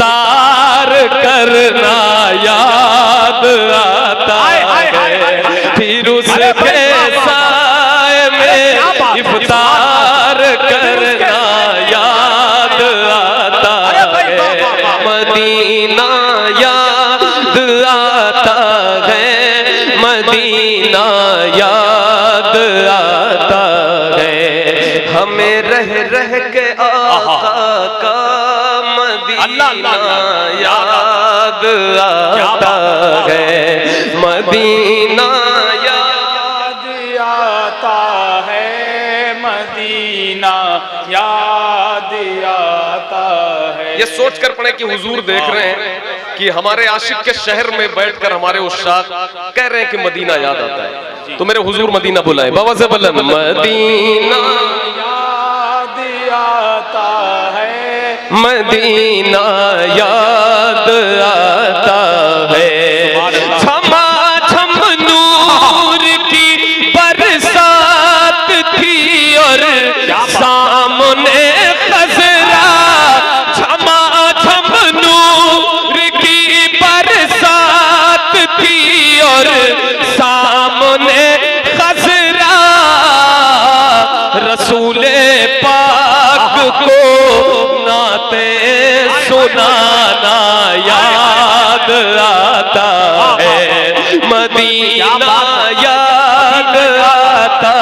इफ्तार करना याद आता है, फिर उसके साए में इफ्तार करना याद आता है, मदीना याद आता है, मदीना याद आता है, हमें रह रह के आका का मदीना याद आता है, मदीना याद आता है, मदीना याद आता है। ये सोच कर पढ़े कि हुजूर देख रहे हैं कि हमारे आशिक के शहर में बैठकर हमारे उस्ताद कह रहे हैं कि मदीना याद आता है, तो मेरे हुजूर मदीना बुलाए, बाबा से बुलाए, मदीना याद आता है, मदीना याद आता है, छमा छम नूर की बरसात थी और सामने खजरा, छमा छम नूर की बरसात थी और सामने खजरा, रसूले पाक को नाते सुनाना याद आता है, मदीना याद आता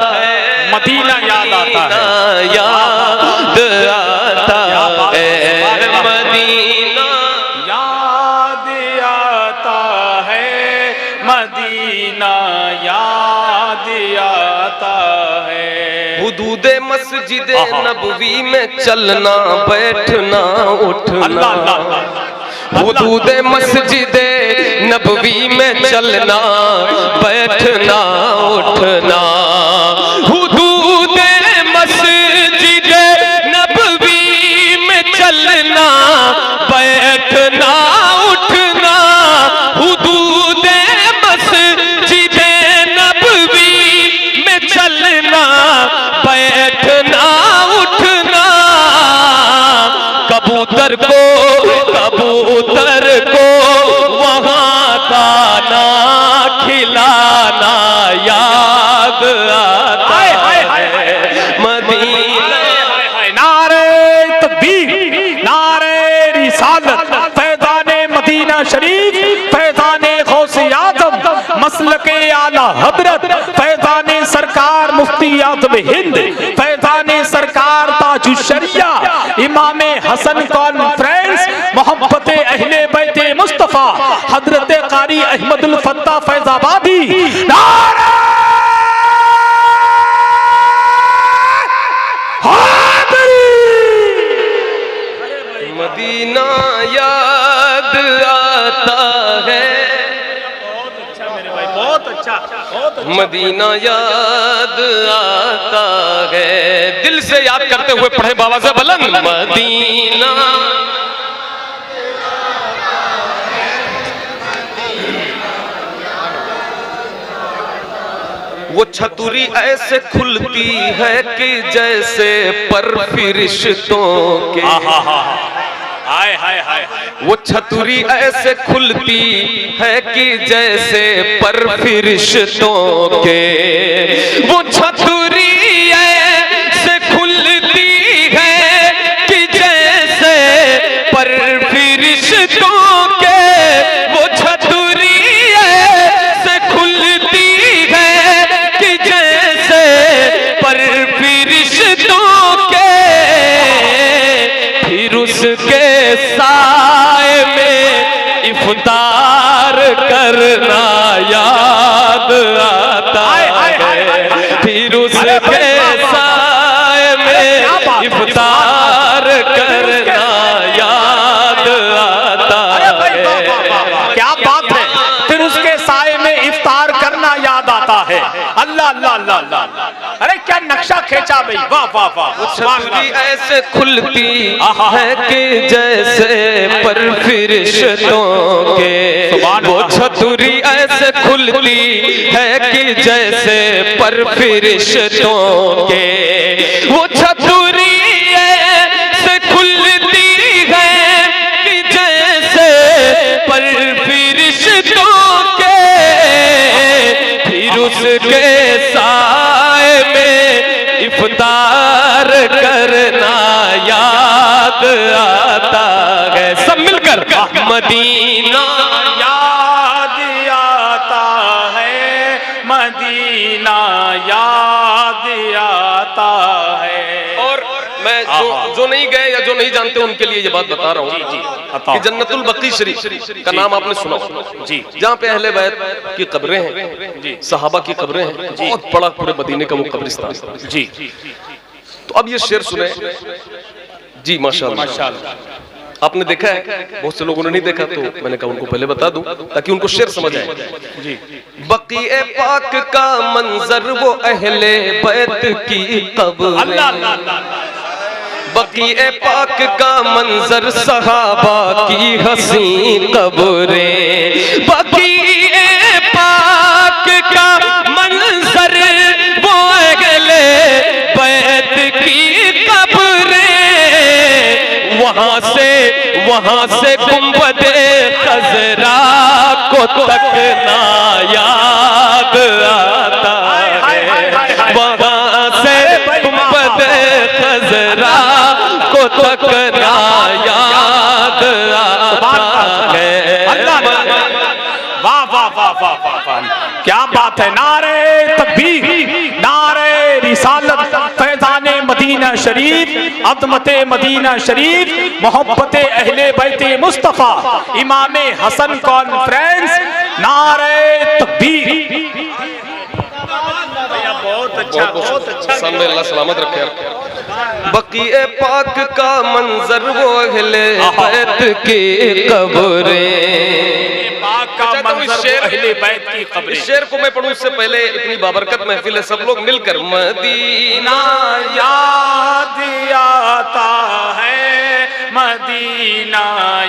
है, मदीना याद आता है, याद आता है, मदीना याद आता है, मदीना याद आता है। हुदूदे मस्जिद नबवी में चलना बैठना उठना, हुदूदे मस्जिद नबवी में चलना बैठना उठना, हुदूदे मस्जिद नबवी में चलना बैठना उठना, हुदूदे मस्जिद नबवी में चलना बैठना उठना, कबूतर को वहां दाना खिलाना याद आता है, मदीना। नारे तकबीर, नारे रिसालत, फैज़ाने मदीना शरीफ, फैज़ाने गौसे आज़म, मसलके आला हज़रत, फैज़ाने सरकार मुफ्ती आज़म हिंद, फैज़ाने सरकार ताजुश शरिया, इमामे हसन कॉन्फ्रेंस, मोहब्बते अहले बैते मुस्तफा, हजरत कारी अहमदुल फत्ता फैज़ाबादी, नारे मदीना याद आता है, बहुत अच्छा मेरे भाई, बहुत अच्छा, बहुत अच्छा। मदीना याद आता है, दिल से याद करते हुए पढ़े बाबा से बुलंद, मदीना वो छतुरी ऐसे खुलती है कि जैसे पर फरिश्तों के, हाय हाय हाय, वो छतुरी ऐसे खुलती है कि जैसे पर फरिश्तों के, वो छतुरी ऐसे खुलती है कि जैसे पर फरिश्तों के, वो छतुरी ऐसे खुलती है कि जैसे पर फरिश्तों के, फिर उसके साए में इफ्तार करना याद आता है, फिर उसके साए में इफ्तार करना याद आता है। क्या बात है, फिर उसके साए में इफ्तार करना याद आता है। अल्लाह अल्लाह अल्लाह अल्लाह, अरे क्या नक्शा खींचा भाई, वाह वाह वाह। छतरी ऐसे खुलती है कि जैसे पर फरिश्तों के, वो छतरी ऐसे खुलती है कि जैसे पर फरिश्तों के, वो छतरी ऐसे खुलती है आता है। सब मिलकर मदीना याद आता है, मदीना याद आता है। और मैं जो नहीं गए या जो नहीं जानते उनके लिए ये बात बता रहा हूँ कि जन्नतुल बकी शरीफ का नाम आपने सुना जी, जहाँ पे अहले बैत की कब्रें हैं, सहाबा की कब्रें हैं, बहुत बड़ा पूरे मदीने का वो कब्रिस्तान जी। तो अब ये शेर सुने जी, माशाअल्लाह। आपने देखा है, बहुत से लोगों ने नहीं देखा, तो मैंने कहा उनको पहले बता दूं ताकि उनको शेर समझ आए जी। बक़ीए पाक का मंजर वो अहले बैत की कब्र, बक़ीए पाक का मंजर सहाबा की हसीन कब्रें, बक़ीए पाक का मंजर वो अहले बैत की कब्रें, वहां से गुंबदे खजरा को तकना याद आता है, वहां से गुंबदे खजरा को तकना याद आता है। वाह वाह वाह वाह वाह, क्या बात है। नारे तकबीर, नारे रिसालत, फैज़ाने मदीना शरीफ, अज़मते मदीना शरीफ, मोहब्बते अहले बैते मुस्तफ़ा, इमामे हसन कॉन्फ्रेंस, नारे तकबीर। बहुत अच्छा, बहुत अच्छा। अल्लाह सलामत रखे। बक़ीए पाक का मंजर वो अहले बैत की कब्रें, इस शेर को मैं पढ़ूं इससे पहले इतनी बाबरकत महफिल है, सब लोग मिलकर मदीना याद आता है, मदीना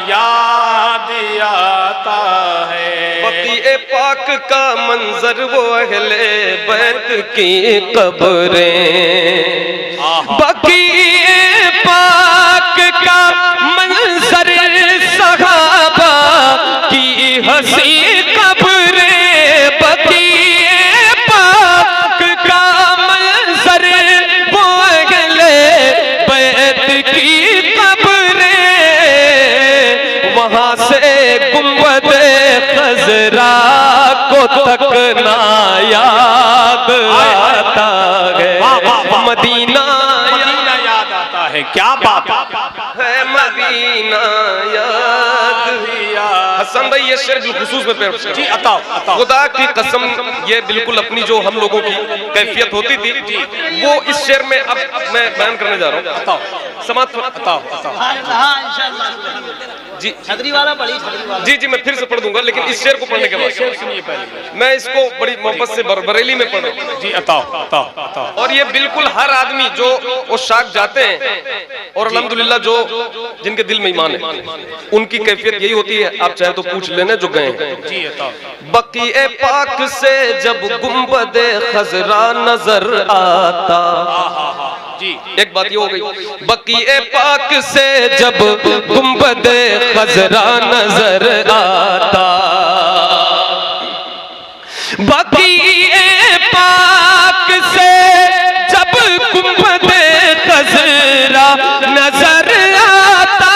याद आता है। बक़ीए पाक का मंजर वो अहले बैत की कब्रें, बक़ीए पाक का मंजर सहाबा की हसी कब्रें, बक़ीए पाक का मंजर वो अहले बैत की कब्रें, वहां से गुंबदे खजरा को तकना याद आता है, मदीना याद आता है। क्या बात है, मदीना याद। हसन भाई ये शेर बिलखुसूस में पेश जी, अताओ अताओ। खुदा की कसम, ये बिल्कुल अपनी जो हम लोगों की कैफियत होती थी वो इस शेर में अब मैं बयान करने जा रहा हूँ। अताओ समात अताओ जी, छतरी वाला पढ़ी, छतरी वाला। जी जी, मैं फिर से पढ़ दूंगा, लेकिन इस शेर को पढ़ने के बाद सुनिए पहले। मैं इसको बड़ी मोहब्बत से बरेली में पढ़ रहा हूँ जी। अताओ अताओ अताओ। और ये बिल्कुल हर आदमी जो वो शाख जाते हैं और अल्हम्दुलिल्लाह जो जिनके दिल में ईमान है उनकी कैफियत यही होती है। आप चाहे तो पूछ लेने जो गए हैं जी। अताओ। बक़ीए पाक से जब गुंबदे खजरा नजर आता जी, एक बात ये हो गई, बक़ीए पाक से जब गुंबदे खजरा नजर आता, बक़ीए पाक से जब गुंबदे खजरा नजर आता,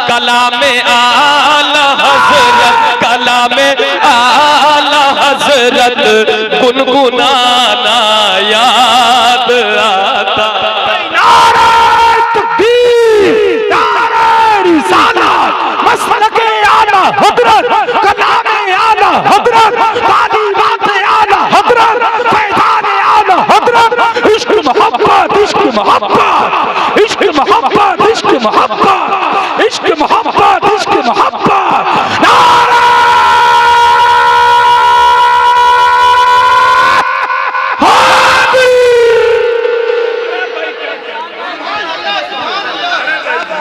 कलामे आला हज़रत, कलामे आला हज़रत गुनगुनाना याद आता। नारे तकबीर, नारे रिसालत, मसलके आला हज़रत, कलामे आला हज़रत, तालीमाते आला हज़रत, फैज़ाने आला हज़रत, इश्क मोहब्बत, इश्क मोहब्बत, इश्क मोहब्बत, इश्क मोहब्बत, इश्क मोहब्बत, इश्क मोहब्बत। नारे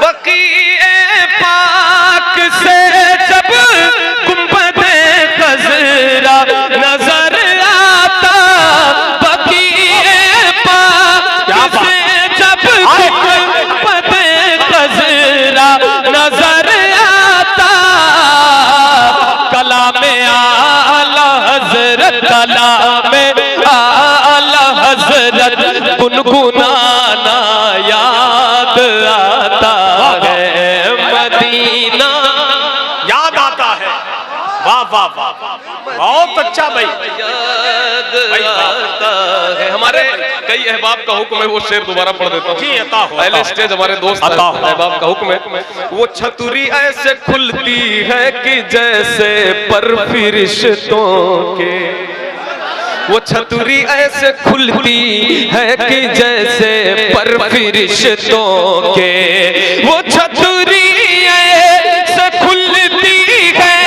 बक़ीए पाक से जब गुंबदे खजरा नजर आता, बक़ीए पाक से जब गुंबदे खजरा नजर आता, कलामे आला हज़रत, कलामे आला हज़रत गुनगुनाना याद वाह वाह, बहुत अच्छा भाई। याद आता है। हमारे कई अहबाब का हुक्म है, वो शेर दोबारा पढ़ देता हूँ जी, अता हो, पहले अता हो। स्टेज हमारे दोस्त अता हो। अहबाब का हुक्म है। वो छतुरी ऐसे खुलती है कि जैसे पर फरिश्तों के, वो छतुरी ऐसे खुलती है कि जैसे पर फरिश्तों के, वो छतुरी ऐसे खुलती है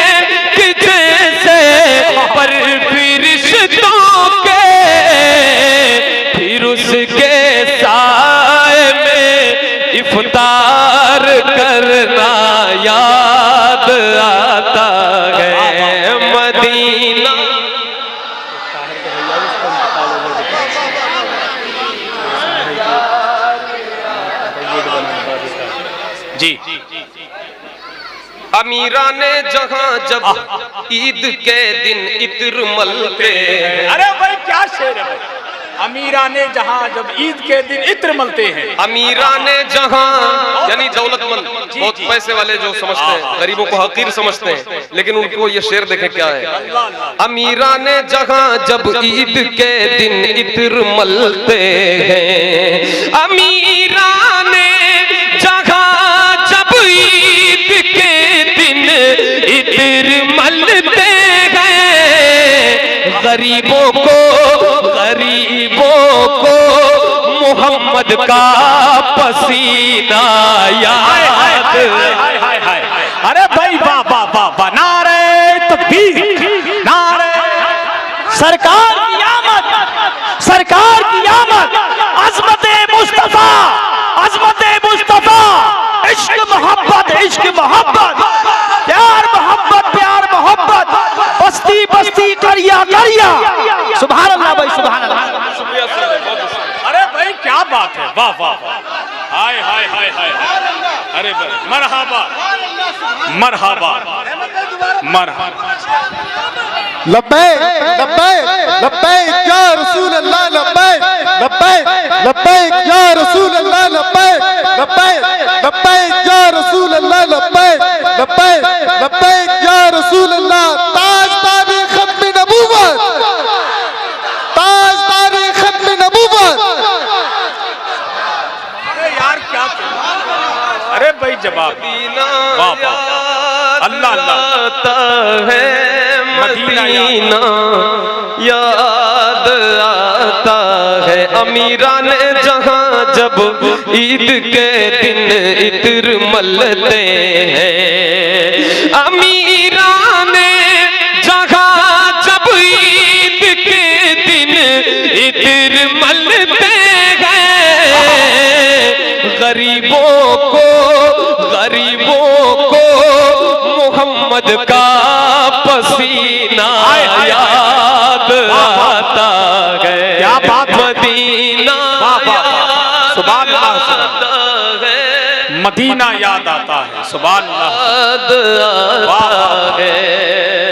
कि जैसे पर फरिश्तों के, फिर उसके साए में इफ्तार करना याद आता है। मदीना जी, अमीरा ने जहां जब ईद के दिन इत्र मलते हैं। अरे भाई क्या शेर है भाई। अमीरा ने जहां जब ईद के दिन इत्र मलते हैं, अमीरा ने जहां यानी दौलतमंद, बहुत पैसे वाले जो समझते हैं, गरीबों को हकीर समझते हैं, लेकिन उनको ये शेर देखें क्या है। अमीरा ने जहां जब ईद के दिन इत्र मलते हैं, अमीरा ने जहां जब ईद के दिन इत्र मलते हैं, गरीबों को मोहम्मद का पसीना याद। अरे भाई वाह वाह वाह वाह, नारे तकबीर, नारे सरकार की आमद, सरकार की आमद, अज़मत मुस्तफा, अज़मत मुस्तफा, इश्क मोहब्बत, इश्क मोहब्बत, प्यार मोहब्बत, प्यार मोहब्बत, बस्ती बस्ती करिया करिया। सुभान अल्लाह भाई, सुभान अल्लाह। अरे भाई क्या बात है, वाह वाह वाह, हाय हाय हाय हाय, अरे मरहबा मरहबा मरहबा। लब्बैक लब्बैक लब्बैक या रसूल अल्लाह, लब्बैक लब्बैक लब्बैक या रसूल अल्लाह, लब्बैक लब्बैक लब्बैक या रसूल अल्लाह, लब्बैक लब्बैक लब्बैक या रसूल अल्लाह। ताजदार खत्म नबूवत, ताजदार खत्म नबूवत। अरे यार क्या, अरे भाई जवाब, वाह वाह, अल्लाह अल्लाह है। मदीना याद आता है। अमीरा ने जहां जब ईद के दिन इत्र मलते हैं, अमीरा ने जहां जब ईद के दिन इत्र मलते हैं, गरीबों को मोहम्मद का पसीना याद आता है। क्या बात, मदीना सुभान अल्लाह, है, मदीना याद आता है, सुभान अल्लाह, याद आता है।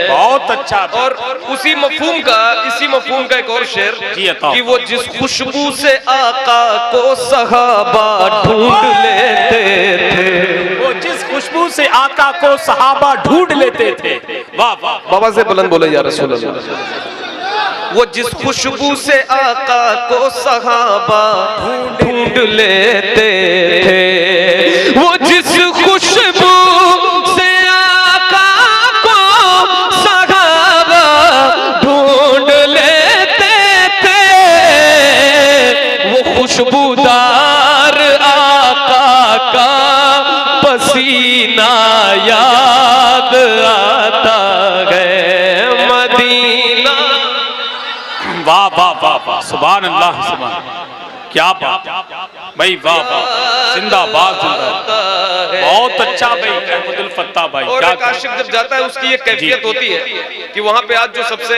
बहुत अच्छा। और उसी मफहूम का, इसी मफहूम का एक और शेर जी, अता। कि वो जिस खुशबू से आका को सहाबा ढूंढ लेते थे, वो जिस खुशबू से आका को सहाबा ढूंढ लेते थे, वाह वाह, बाबा से बुलंद बोले या रसूल अल्लाह। वो जिस खुशबू से आका को सहाबा ढूंढ लेते थे, वो जिस खुशबू से आका को सहाबा ढूंढ लेते थे, वो खुशबूदार आका का पसीना याद आता है। मदीना वाह वाह वाह वाह, सुभान अल्लाह, सुभान, क्या बात भाई, वाह वाह, जिंदाबाद जिंदाबाद, बहुत अच्छा भाई अहमदुल फत्ता भाई। और एक आशिक जब जाता है उसकी ये कैफियत होती है कि वहाँ पे आज जो सबसे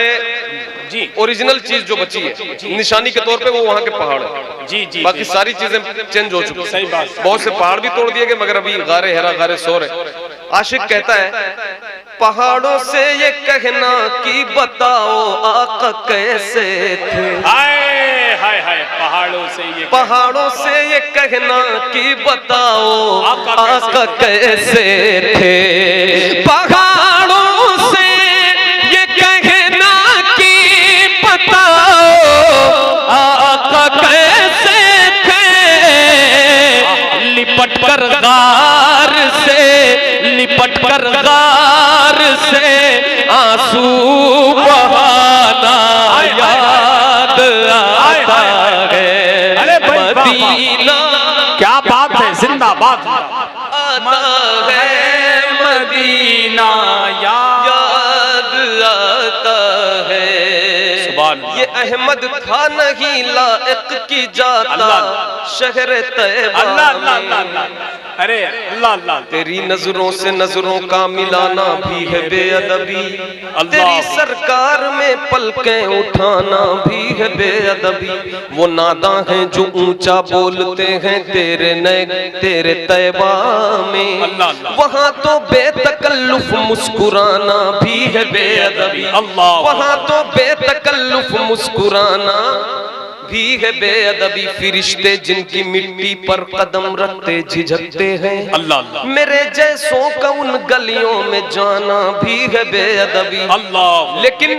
जी ओरिजिनल चीज जो बची है निशानी के तौर पे, वो वहाँ के पहाड़ है। जी जी, बाकी सारी चीजें चेंज हो चुकी, सही बात। बहुत से पहाड़ भी तोड़ दिए गए, मगर अभी गारे हेरा गारे सोर है। आशिक कहता है, पहाड़ों से ये कहना कि बताओ आका कैसे थे, हाय हाय हाय, पहाड़ों से ये, पहाड़ों से ये कहना कि बताओ आका कैसे थे, पहाड़ों से कर गार से आंसू बहाना याद आता है मदीना। क्या बात है, जिंदाबाद। आता है मदीना याद आता है। ये अहमद था नहीं लायक की जाता शहर तैयबा में। अरे अल्लाह अल्लाह, तेरी नजरों से नजरों का मिलाना भी है बेअदबी, तेरी सरकार में पलकें उठाना भी है बेअदबी। वो नादा हैं जो ऊंचा बोलते हैं तेरे नए तेरे तैयबा में, वहाँ तो बेतकल्लुफ मुस्कुराना भी है बेअदबी। वहाँ तो बेतकल्लुफ मुस्कुराना भी है बेअदबी। फिरिश्ते जिनकी मिट्टी पर कदम रखते झिझकते हैं, अल्लाह मेरे जैसों का उन गलियों में जाना भी है बेअदबी। अल्लाह, लेकिन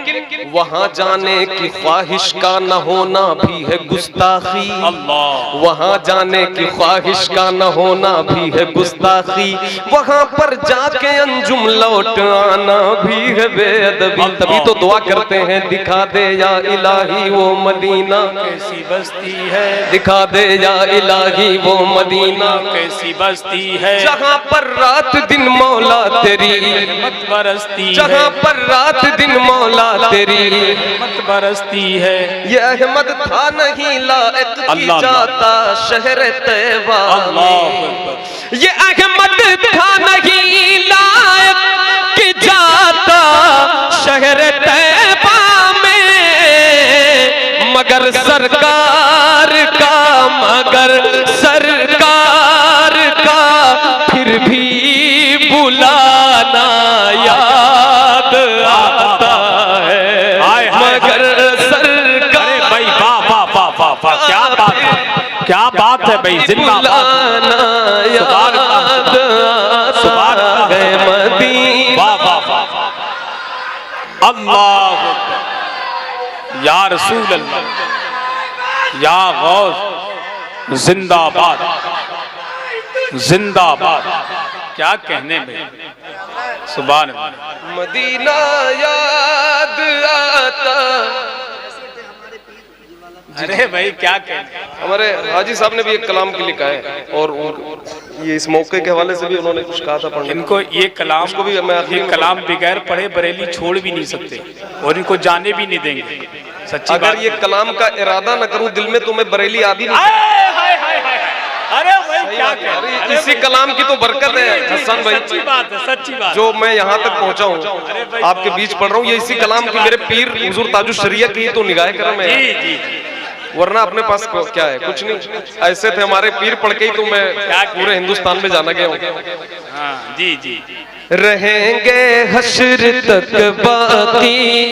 वहाँ जाने की ख्वाहिश का न होना भी है गुस्ताखी। अल्लाह, वहाँ जाने की ख्वाहिश का न होना भी है गुस्ताखी। वहाँ पर जाके अंजुम लौट आना भी है बेअदबी। तभी तो दुआ करते हैं दिखा दे या इलाही वो मदीना कैसी बस्ती है, दिखा दे या इलाही वो मदीना कैसी बस्ती है, जहाँ पर रात दिन मौला तेरी मत बरसती, जहाँ पर रात दिन मौला तेरी मत बरसती है। ये अहमद था नहीं लायक की जाता शहर तैयबा में। ये अहमद था नहीं लायक की जाता शहर तैयबा में, मगर सरकार का फिर भी बुलाना याद आता है। मगर सरकार, भाई वाह वाह वाह वाह वाह, क्या बात है, क्या बात है भाई, जिंदाबाद। याद आता है मदीना। वाह वाह वाह, अल्लाह या रसूल अल्लाह, या गौस, जिंदाबाद जिंदाबाद। क्या कहने में, सुभान अल्लाह। मदीना याद आता। अरे भाई क्या कहने, हमारे हाजी साहब ने भी एक कलाम की लिखा है, और ये इस मौके के हवाले से भी उन्होंने कुछ कहा था पढ़ने। इनको ये कलाम उसको भी मैं ये कलाम बगैर पढ़े बरेली छोड़ भी नहीं सकते, और इनको जाने भी नहीं देंगे। सच्ची अगर ये कलाम का इरादा न करूं दिल में तो मैं बरेली आ भी नहीं। अरे भाई क्या कह रहे हैं, इसी कलाम की तो बरकत है हसन भाई। सच्ची बात है, सच्ची बात। जो मैं यहाँ तक पहुँचा हूँ, आपके बीच पढ़ रहा हूँ, ये इसी कलाम की मेरे पीर हुजूर ताजुश शरिया की तो निगाह करम है। जी जी, वरना अपने पास क्या है, कुछ नहीं। ऐसे थे हमारे पीर पढ़ के ही तो मैं पूरे हिंदुस्तान में जाना गया हूँ। हाँ जी जी, रहेंगे हश्र तक बाकी